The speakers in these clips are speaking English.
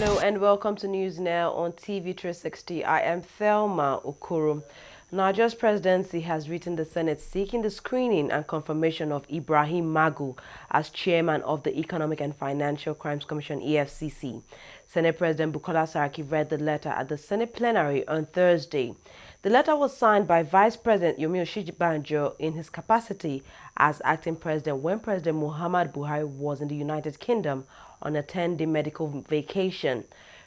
Hello and welcome to News Now on TV360. I am Thelma Okoro. Nigeria's presidency has written the Senate seeking the screening and confirmation of Ibrahim Magu as chairman of the Economic and Financial Crimes Commission (EFCC). Senate President Bukola Saraki read the letter at the Senate plenary on Thursday. The letter was signed by Vice President Yomi Oshibanjo in his capacity as acting president when President Muhammad Buhari was in the United Kingdom on a 10-day medical vacation.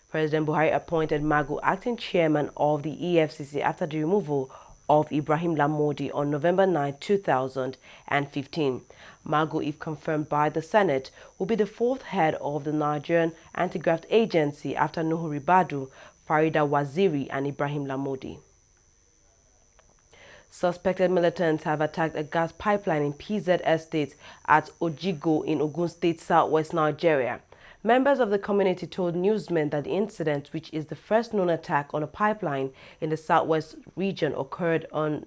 President Buhari appointed Magu acting chairman of the EFCC after the removal of Ibrahim Lamodi on November 9, 2015. Magu, if confirmed by the Senate, will be the fourth head of the Nigerian anti-graft agency after Nuhu Ribadu, Farida Waziri and Ibrahim Lamodi. Suspected militants have attacked a gas pipeline in PZ Estate at Ojigo in Ogun State, southwest Nigeria. Members of the community told newsmen that the incident, which is the first known attack on a pipeline in the southwest region, occurred on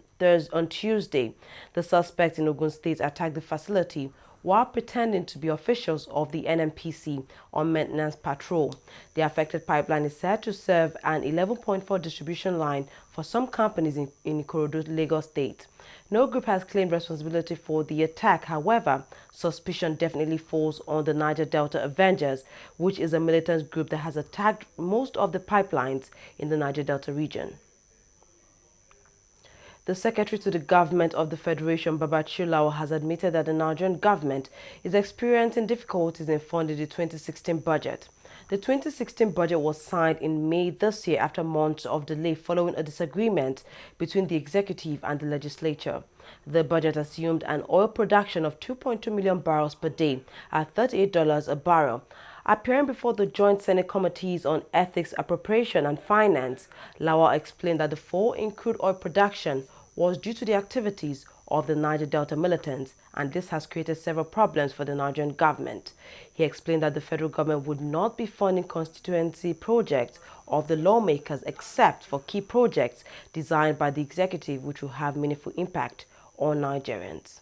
Tuesday. The suspects in Ogun State attacked the facility while pretending to be officials of the NNPC on maintenance patrol. The affected pipeline is said to serve an 11.4 distribution line for some companies in Ikorodu, Lagos State. No group has claimed responsibility for the attack. However, suspicion definitely falls on the Niger Delta Avengers, which is a militant group that has attacked most of the pipelines in the Niger Delta region. The Secretary to the Government of the Federation, Babachir Lawal, has admitted that the Nigerian government is experiencing difficulties in funding the 2016 budget. The 2016 budget was signed in May this year after months of delay following a disagreement between the executive and the legislature. The budget assumed an oil production of 2.2 million barrels per day at $38 a barrel. Appearing before the Joint Senate Committees on Ethics, Appropriation and Finance, Lawal explained that the fall in crude oil production was due to the activities of the Niger Delta militants, and this has created several problems for the Nigerian government. He explained that the federal government would not be funding constituency projects of the lawmakers except for key projects designed by the executive which will have meaningful impact on Nigerians.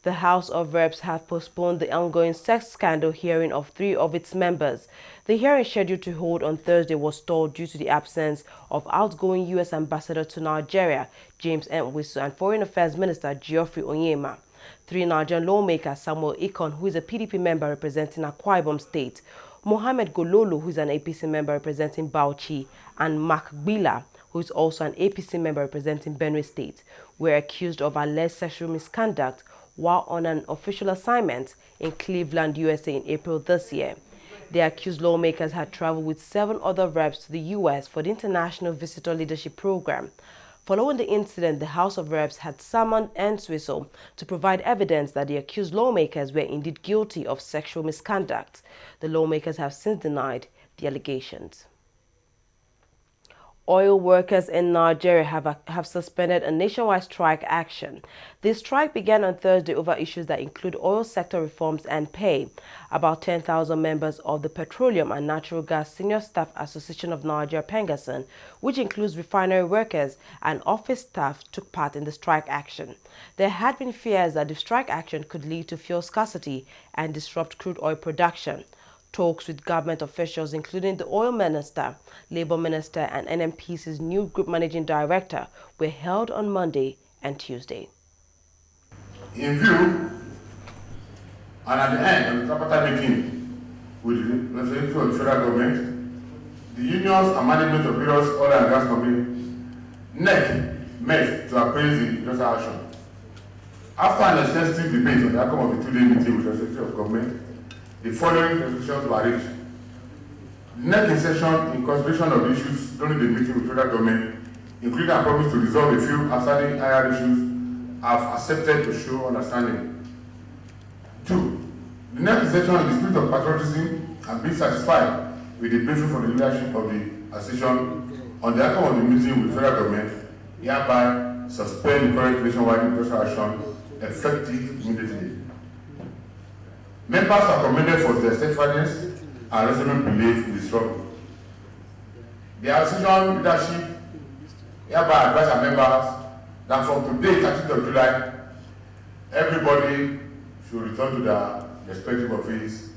The House of Reps have postponed the ongoing sex scandal hearing of 3 of its members. The hearing scheduled to hold on Thursday was stalled due to the absence of outgoing U.S. Ambassador to Nigeria, James Entwistle, and Foreign Affairs Minister Geoffrey Onyema. 3 Nigerian lawmakers, Samuel Ikon, who is a PDP member representing Akwa Ibom State, Mohammed Gololo, who is an APC member representing Bauchi, and Mark Gbila, who is also an APC member representing Benue State, were accused of alleged sexual misconduct while on an official assignment in Cleveland, USA in April this year. The accused lawmakers had traveled with 7 other reps to the U.S. for the International Visitor Leadership Program. Following the incident, the House of Reps had summoned Entwistle to provide evidence that the accused lawmakers were indeed guilty of sexual misconduct. The lawmakers have since denied the allegations. Oil workers in Nigeria have suspended a nationwide strike action. The strike began on Thursday over issues that include oil sector reforms and pay. About 10,000 members of the Petroleum and Natural Gas Senior Staff Association of Nigeria, Pengasan, which includes refinery workers and office staff, took part in the strike action. There had been fears that the strike action could lead to fuel scarcity and disrupt crude oil production. Talks with government officials, including the oil minister, labor minister, and NNPC's new group managing director, were held on Monday and Tuesday. In view, and at the end of the tripartite meeting with the representative of the federal government, the unions and management of various oil and gas companies, NEC met to appraise the industrial action. After an extensive debate on the outcome of the 2-day meeting with the representative of government, the following resolutions were reached. The next session, in consideration of the issues during the meeting with federal government, including a promise to resolve a few outstanding IR issues, have accepted to show understanding. 2. The next session, in the spirit of patriotism and being satisfied with the briefing from the leadership of the association on the outcome of the meeting with federal government, hereby suspend the current nationwide industrial action effective immediately. Members are commended for their steadfastness and resolute belief in the struggle. The association leadership hereby advise our members that from today, 13th of July, everybody should return to their respective office.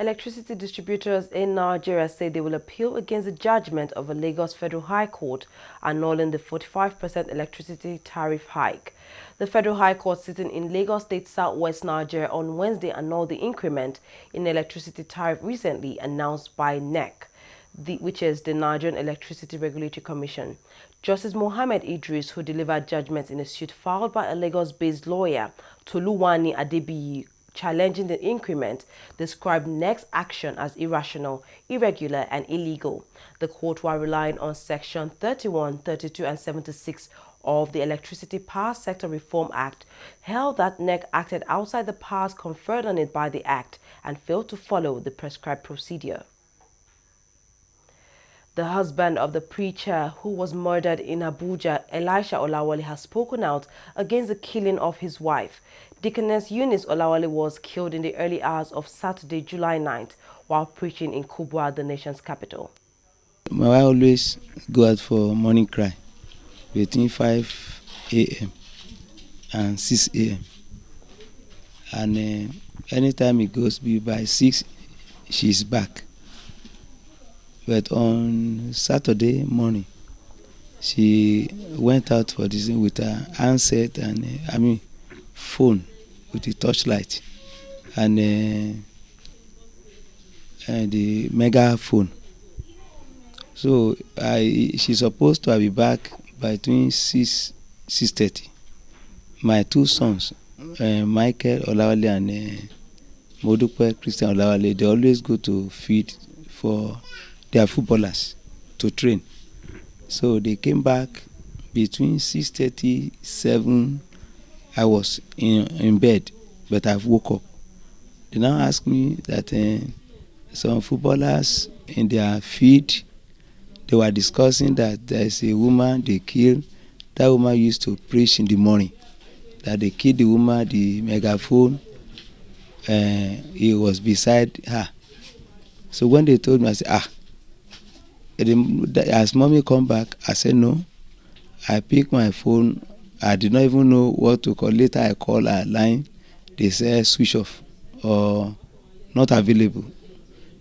Electricity distributors in Nigeria say they will appeal against the judgment of a Lagos Federal High Court annulling the 45% electricity tariff hike. The Federal High Court sitting in Lagos State, Southwest Nigeria on Wednesday annulled the increment in electricity tariff recently announced by NEC, which is the Nigerian Electricity Regulatory Commission. Justice Mohammed Idris, who delivered judgments in a suit filed by a Lagos-based lawyer, Toluwani Adebiyi, challenging the increment, described NEC's action as irrational, irregular and illegal. The court, while relying on Section 31, 32 and 76 of the Electricity Power Sector Reform Act, held that NEC acted outside the powers conferred on it by the Act and failed to follow the prescribed procedure. The husband of the preacher who was murdered in Abuja, Elisha Olawale, has spoken out against the killing of his wife. Deaconess Eunice Olawale was killed in the early hours of Saturday, July 9th, while preaching in Kubwa, the nation's capital. My wife always go out for morning cry between 5 a.m. and 6 a.m. And anytime he goes by 6, she's back. But on Saturday morning, she went out for this with her handset and phone with the torchlight and the megaphone. So she's supposed to be back between 6:30. My two sons, Michael Olawale and Modupe Christian Olawale, they always go to feed for their footballers to train. So they came back between 6:30, 7. I was in bed, but I woke up. They now asked me that some footballers in their feed, they were discussing that there is a woman they killed. That woman used to preach in the morning. That they killed the woman, the megaphone, he was beside her. So when they told me, I said, as mommy come back, I said no. I picked my phone. I did not even know what to call. Later I called her line. They said switch off or not available.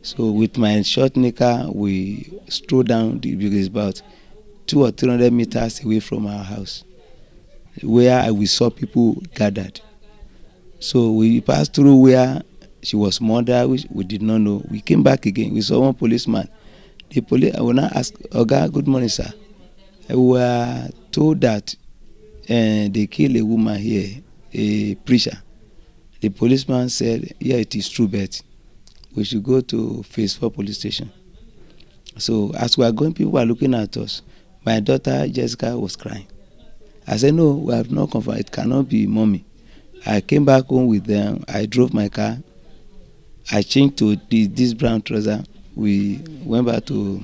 So with my short knicker, we strolled down because it's about 200 or 300 meters away from our house, where we saw people gathered. So we passed through where she was murdered, which we did not know. We came back again. We saw one policeman. The police, I will now ask, Oga, good morning, sir. We were told that they killed a woman here, a preacher. The policeman said, yeah, it is true, but we should go to Phase 4 police station. So as we are going, people were looking at us. My daughter, Jessica, was crying. I said, no, we have not confirmed. It cannot be mommy. I came back home with them. I drove my car. I changed to this brown trouser. We went back to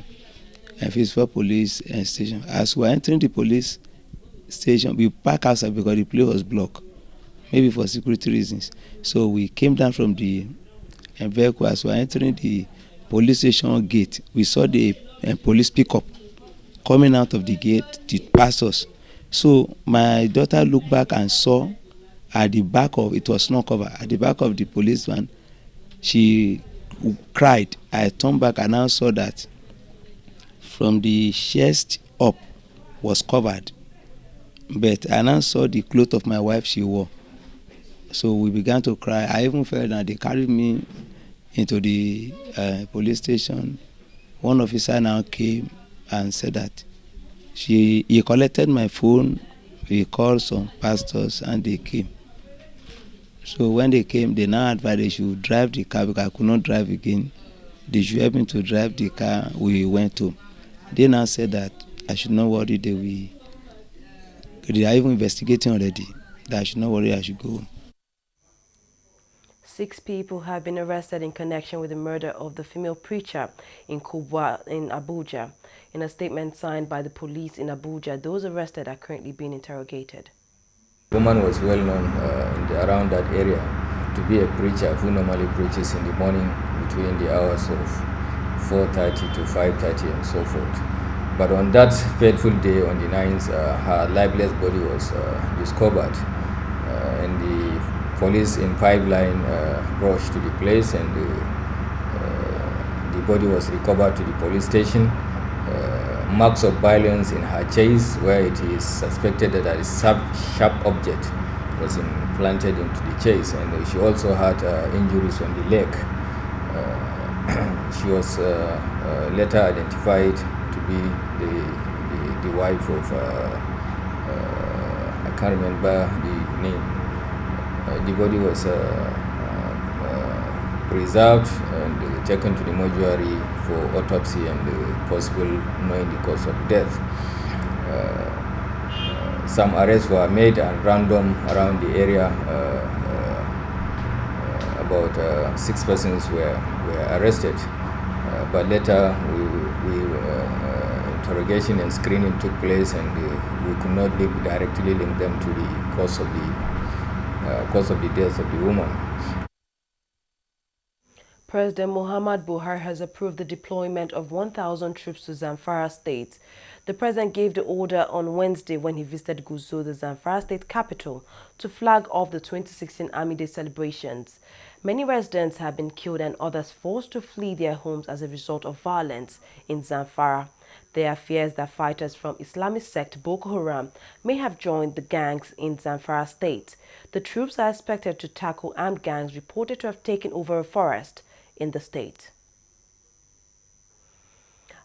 Phase 4 police station. As we were entering the police station, we parked outside because the place was blocked, maybe for security reasons. So we came down from the vehicle. As we were entering the police station gate, we saw the police pickup coming out of the gate to pass us. So my daughter looked back and saw at the back of, it was not covered, at the back of the policeman, she cried. I turned back and now saw that from the chest up was covered. But I now saw the clothes of my wife she wore. So we began to cry. I even felt that they carried me into the police station. One officer now came and said that he collected my phone, he called some pastors and they came. So when they came, they now advised they should drive the car because I could not drive again. They should help me to drive the car. We went home. They now said that I should not worry. They are even investigating already. That I should not worry, I should go home. 6 people have been arrested in connection with the murder of the female preacher in Kubwa in Abuja. In a statement signed by the police in Abuja, those arrested are currently being interrogated. The woman was well known around that area to be a preacher who normally preaches in the morning between the hours of 4:30 to 5:30 and so forth. But on that fateful day, on the 9th, her lifeless body was discovered, and the police in pipeline rushed to the place, and the body was recovered to the police station. Marks of violence in her chest, where it is suspected that a sharp object was implanted into the chest, and she also had injuries on the leg. She was later identified to be the wife of, I can't remember the name. The body was preserved and taken to the mortuary for autopsy and possible knowing the cause of death. Some arrests were made at random around the area. About 6 persons were arrested, but later interrogation and screening took place, and we could not directly link them to the cause of the death of the woman. President Muhammad Buhari has approved the deployment of 1,000 troops to Zamfara state. The president gave the order on Wednesday when he visited Gusau, the Zamfara state capital, to flag off the 2016 Army Day celebrations. Many residents have been killed and others forced to flee their homes as a result of violence in Zamfara. There are fears that fighters from Islamic sect Boko Haram may have joined the gangs in Zamfara state. The troops are expected to tackle armed gangs reported to have taken over a forest in the state.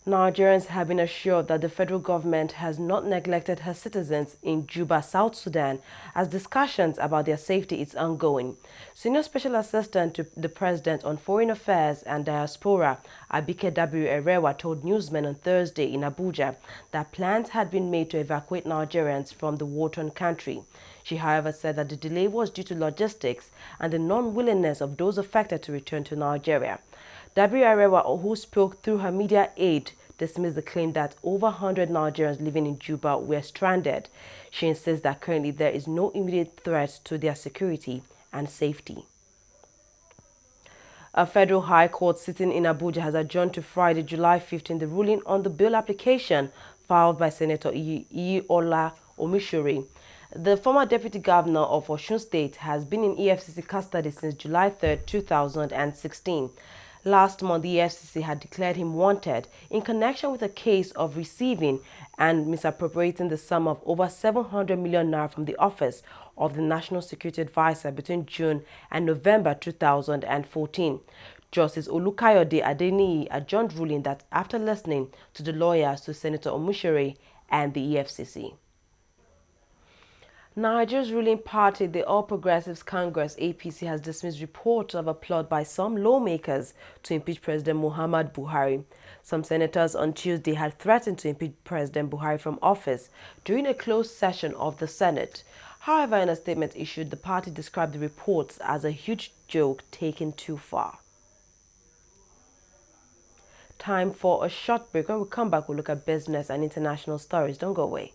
Nigerians have been assured that the federal government has not neglected her citizens in Juba, South Sudan, as discussions about their safety is ongoing. Senior Special Assistant to the President on Foreign Affairs and Diaspora, Abike W. Erewa, told newsmen on Thursday in Abuja that plans had been made to evacuate Nigerians from the war-torn country. She, however, said that the delay was due to logistics and the non-willingness of those affected to return to Nigeria. W. Arewa, who spoke through her media aide, dismissed the claim that over 100 Nigerians living in Juba were stranded. She insists that currently there is no immediate threat to their security and safety. A federal high court sitting in Abuja has adjourned to Friday, July 15, the ruling on the bill application filed by Senator Iyiola Omishore. The former deputy governor of Osun State has been in EFCC custody since July 3, 2016. Last month, the EFCC had declared him wanted in connection with a case of receiving and misappropriating the sum of over 700 million naira from the office of the National Security Advisor between June and November 2014. Justice Olukayode Adeniyi adjourned ruling that after listening to the lawyers to Senator Omishore and the EFCC. Nigeria's ruling party, the All Progressives Congress, APC, has dismissed reports of a plot by some lawmakers to impeach President Muhammad Buhari. Some senators on Tuesday had threatened to impeach President Buhari from office during a closed session of the Senate. However, in a statement issued, the party described the reports as a huge joke taken too far. Time for a short break. When we come back, we'll look at business and international stories. Don't go away.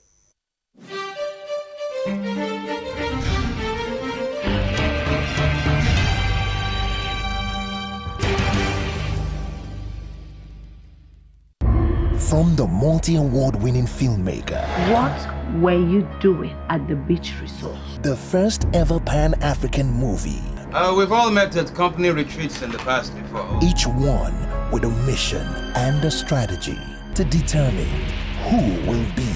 From the multi-award-winning filmmaker. What were you doing at the beach resort? The first ever Pan-African movie. We've all met at company retreats in the past before. Each one with a mission and a strategy to determine who will be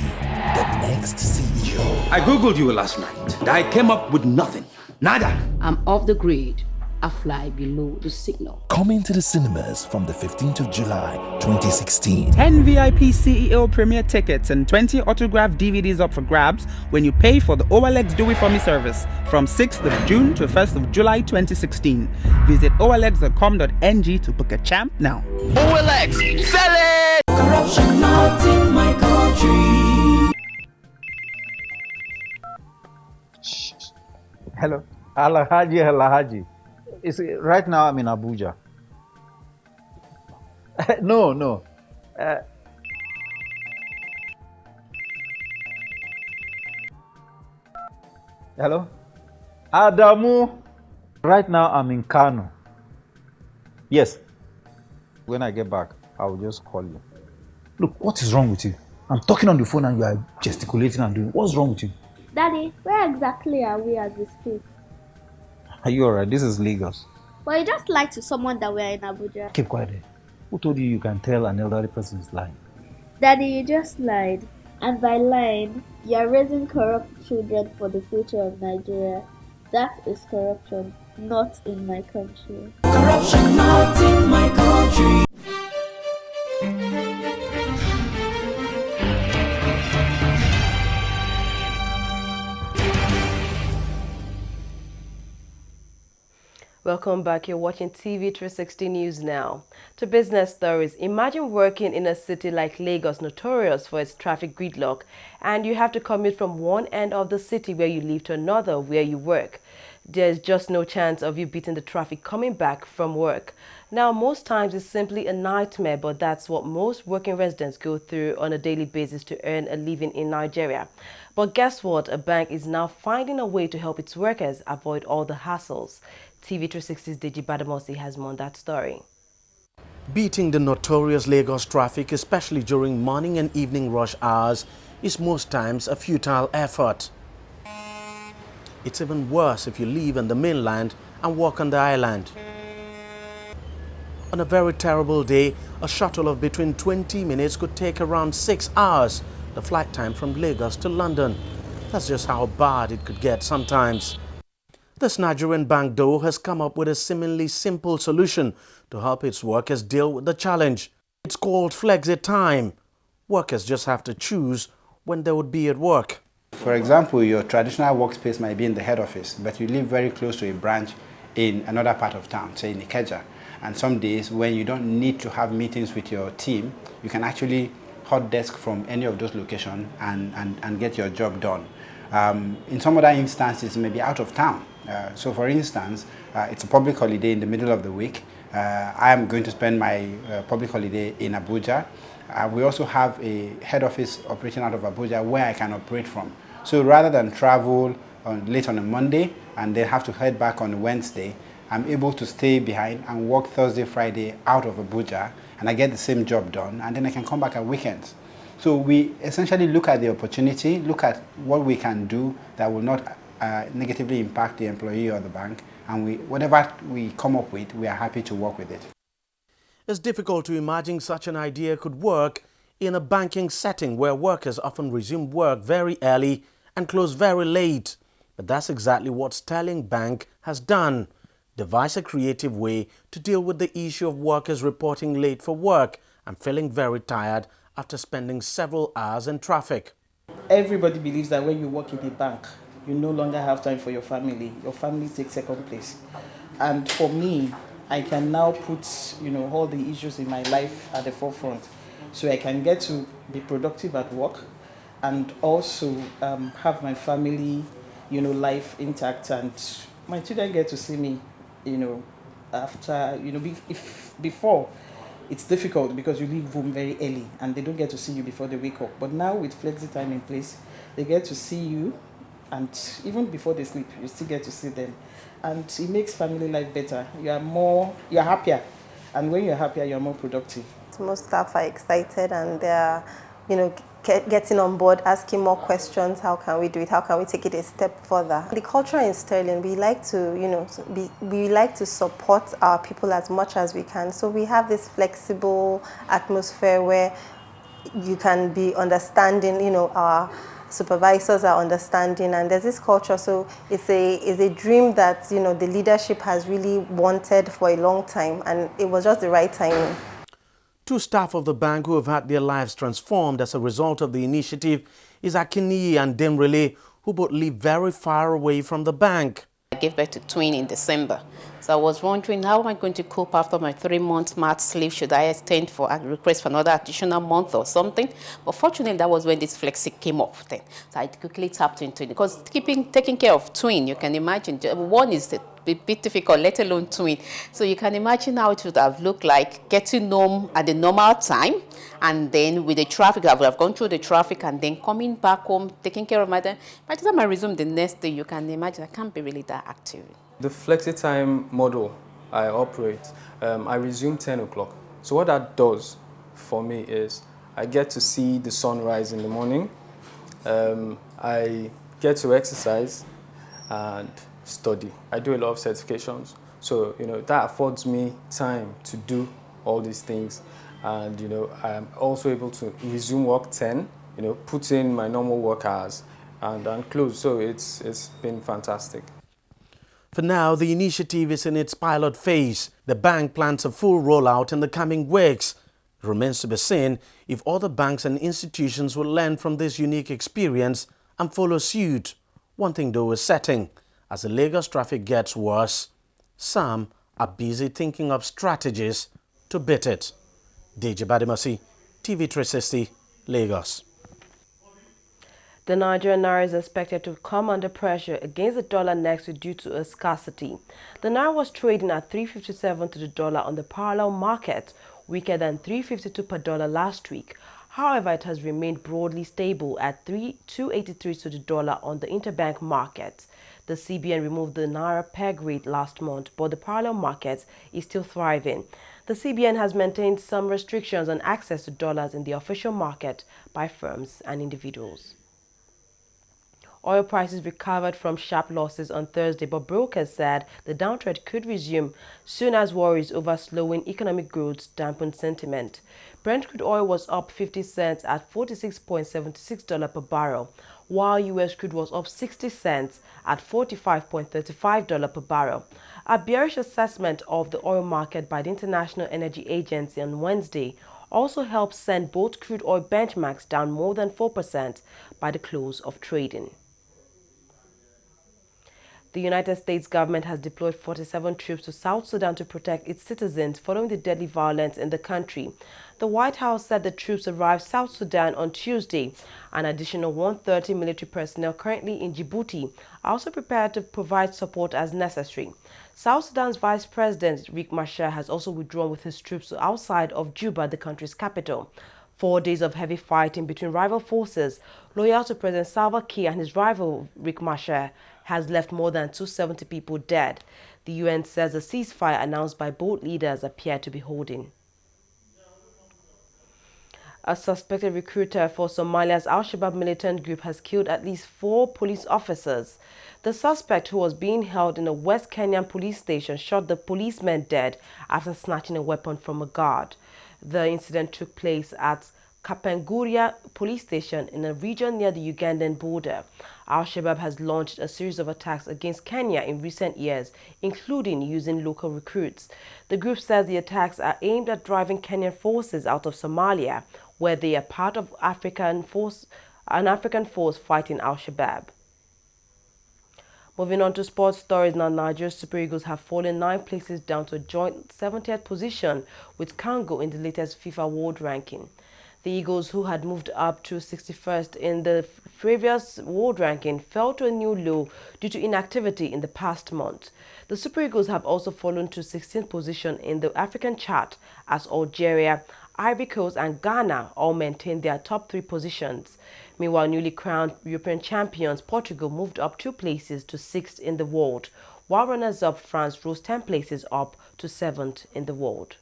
the next CEO. I googled you last night. I came up with nothing. Nada. I'm off the grid. I fly below the signal. Coming to the cinemas from the 15th of July, 2016. 10 VIP CEO premiere tickets and 20 autographed DVDs up for grabs when you pay for the OLX Do It For Me service from 6th of June to 1st of July 2016. Visit olx.com.ng to book a champ now. OLX, sell it! Corruption not in my country. Hello. Alahaji. Right now I'm in Abuja. No. Hello? Adamu. Right now I'm in Kano. Yes. When I get back, I will just call you. Look, what is wrong with you? I'm talking on the phone and you are gesticulating and doing. What's wrong with you? Daddy, where exactly are we as we speak? Are you alright? This is Lagos. Well, you just lied to someone that we are in Abuja. Keep quiet there. Who told you you can tell an elderly person is lying? Daddy, you just lied. And by lying, you are raising corrupt children for the future of Nigeria. That is corruption, not in my country. Corruption not in my country. Welcome back. You're watching TV360 News now. To business stories, imagine working in a city like Lagos, notorious for its traffic gridlock, and you have to commute from one end of the city where you live to another where you work. There's just no chance of you beating the traffic coming back from work. Now, most times it's simply a nightmare, but that's what most working residents go through on a daily basis to earn a living in Nigeria. But guess what? A bank is now finding a way to help its workers avoid all the hassles. TV360's Deji Badamosi has more on that story. Beating the notorious Lagos traffic, especially during morning and evening rush hours, is most times a futile effort. It's even worse if you live on the mainland and walk on the island. On a very terrible day, a shuttle of between 20 minutes could take around 6 hours, the flight time from Lagos to London. That's just how bad it could get sometimes. This Nigerian bank, though, has come up with a seemingly simple solution to help its workers deal with the challenge. It's called Flexitime. Workers just have to choose when they would be at work. For example, your traditional workspace might be in the head office, but you live very close to a branch in another part of town, say in Ikeja. And some days when you don't need to have meetings with your team, you can actually hot desk from any of those locations and get your job done. In some other instances, maybe out of town. So for instance, it's a public holiday in the middle of the week. I am going to spend my public holiday in Abuja. We also have a head office operating out of Abuja where I can operate from. So rather than travel late on a Monday and then have to head back on Wednesday, I'm able to stay behind and work Thursday, Friday out of Abuja, and I get the same job done, and then I can come back at weekends. So we essentially look at the opportunity, look at what we can do that will not negatively impact the employee or the bank, and whatever we come up with, we are happy to work with it. It's difficult to imagine such an idea could work in a banking setting where workers often resume work very early and close very late. But that's exactly what Sterling Bank has done. Devise a creative way to deal with the issue of workers reporting late for work and feeling very tired after spending several hours in traffic. Everybody believes that when you work in a bank, you no longer have time for your family. Your family takes second place. And for me, I can now put, all the issues in my life at the forefront. So I can get to be productive at work and also have my family, life intact, and my children get to see me, after, before it's difficult because you leave home very early and they don't get to see you before they wake up. But now with Flexitime in place, they get to see you, and even before they sleep, you still get to see them. And it makes family life better. You're happier. And when you're happier, you're more productive. Most staff are excited and they're, getting on board, asking more questions. How can we do it? How can we take it a step further? The culture in Sterling, we like to, we like to support our people as much as we can. So we have this flexible atmosphere where you can be understanding, our supervisors are understanding, and there's this culture. So it's a dream that the leadership has really wanted for a long time, and it was just the right timing. Two staff of the bank who have had their lives transformed as a result of the initiative is Akiniyi and Demrele, who both live very far away from the bank. I gave birth to twin in December. So I was wondering, how am I going to cope after my 3-month mat leave? Should I extend for a request for another additional month or something? But fortunately, that was when this Flexi came up then. So I quickly tapped into it. Because taking care of twin, you can imagine, one is a bit difficult, let alone twin. So you can imagine how it would have looked like getting home at the normal time, and then with the traffic, I would have gone through the traffic and then coming back home, taking care of my dad. By the time I resumed the next day, you can imagine I can't be really that active. The Flexitime model I operate, I resume 10 o'clock. So what that does for me is I get to see the sunrise in the morning. I get to exercise and study. I do a lot of certifications. So, that affords me time to do all these things. And, I'm also able to resume work 10, put in my normal work hours and close. So it's been fantastic. For now, the initiative is in its pilot phase. The bank plans a full rollout in the coming weeks. It remains to be seen if other banks and institutions will learn from this unique experience and follow suit. One thing though is certain, as the Lagos traffic gets worse, some are busy thinking of strategies to beat it. DJ Badimasi, TV360, Lagos. The Nigerian naira is expected to come under pressure against the dollar next week due to a scarcity. The naira was trading at 357 to the dollar on the parallel market, weaker than 352 per dollar last week. However, it has remained broadly stable at 283 to the dollar on the interbank market. The CBN removed the naira peg rate last month, but the parallel market is still thriving. The CBN has maintained some restrictions on access to dollars in the official market by firms and individuals. Oil prices recovered from sharp losses on Thursday, but brokers said the downtrend could resume soon as worries over slowing economic growth dampened sentiment. Brent crude oil was up 50 cents at $46.76 per barrel, while U.S. crude was up 60 cents at $45.35 per barrel. A bearish assessment of the oil market by the International Energy Agency on Wednesday also helped send both crude oil benchmarks down more than 4% by the close of trading. The United States government has deployed 47 troops to South Sudan to protect its citizens following the deadly violence in the country. The White House said the troops arrived South Sudan on Tuesday. An additional 130 military personnel currently in Djibouti are also prepared to provide support as necessary. South Sudan's Vice President Riek Machar has also withdrawn with his troops outside of Juba, the country's capital. 4 days of heavy fighting between rival forces loyal to President Salva Kiir and his rival Riek Machar has left more than 270 people dead. The UN says the ceasefire announced by both leaders appear to be holding. A suspected recruiter for Somalia's Al-Shabaab militant group has killed at least 4 police officers. The suspect, who was being held in a West Kenyan police station, shot the policeman dead after snatching a weapon from a guard. The incident took place at Kapenguria police station in a region near the Ugandan border. Al-Shabaab has launched a series of attacks against Kenya in recent years, including using local recruits. The group says the attacks are aimed at driving Kenyan forces out of Somalia, where they are part of an African force fighting Al-Shabaab. Moving on to sports stories now, Nigeria's Super Eagles have fallen 9 places down to a joint 70th position with Congo in the latest FIFA World Ranking. The Eagles, who had moved up to 61st in the previous world ranking, fell to a new low due to inactivity in the past month. The Super Eagles have also fallen to 16th position in the African chart as Algeria, Ivory Coast and Ghana all maintained their top 3 positions. Meanwhile, newly crowned European champions Portugal moved up 2 places to 6th in the world, while runners-up France rose 10 places up to 7th in the world.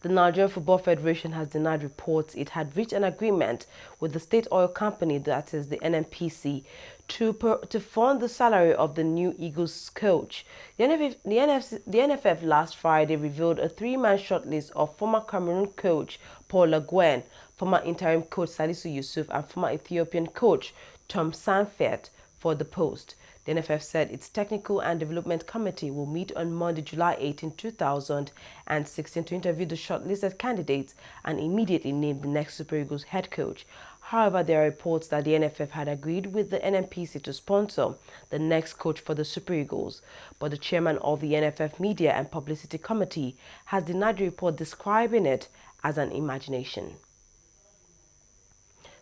The Nigerian Football Federation has denied reports it had reached an agreement with the state oil company, that is the NNPC, to fund the salary of the new Eagles coach. The NFF last Friday revealed a 3-man shortlist of former Cameroon coach Paul Le Guen, former interim coach Salisu Yusuf, and former Ethiopian coach Tom Sanfet for the post. The NFF said its Technical and Development Committee will meet on Monday, July 18, 2016 to interview the shortlisted candidates and immediately name the next Super Eagles head coach. However, there are reports that the NFF had agreed with the NNPC to sponsor the next coach for the Super Eagles, but the chairman of the NFF Media and Publicity Committee has denied the report, describing it as an imagination.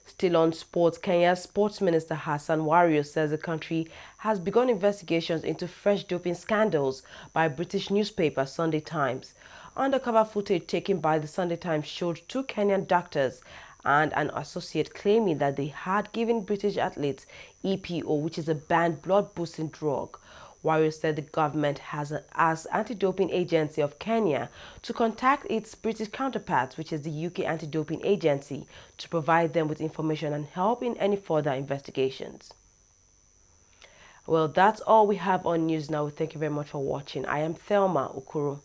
Still on sports, Kenya's Sports Minister Hassan Wario says the country has begun investigations into fresh doping scandals by British newspaper Sunday Times. Undercover footage taken by the Sunday Times showed 2 Kenyan doctors and an associate claiming that they had given British athletes EPO, which is a banned blood-boosting drug. Wario said the government has asked Anti-Doping Agency of Kenya to contact its British counterparts, which is the UK Anti-Doping Agency, to provide them with information and help in any further investigations. Well, that's all we have on news now. Thank you very much for watching. I am Thelma Okoro.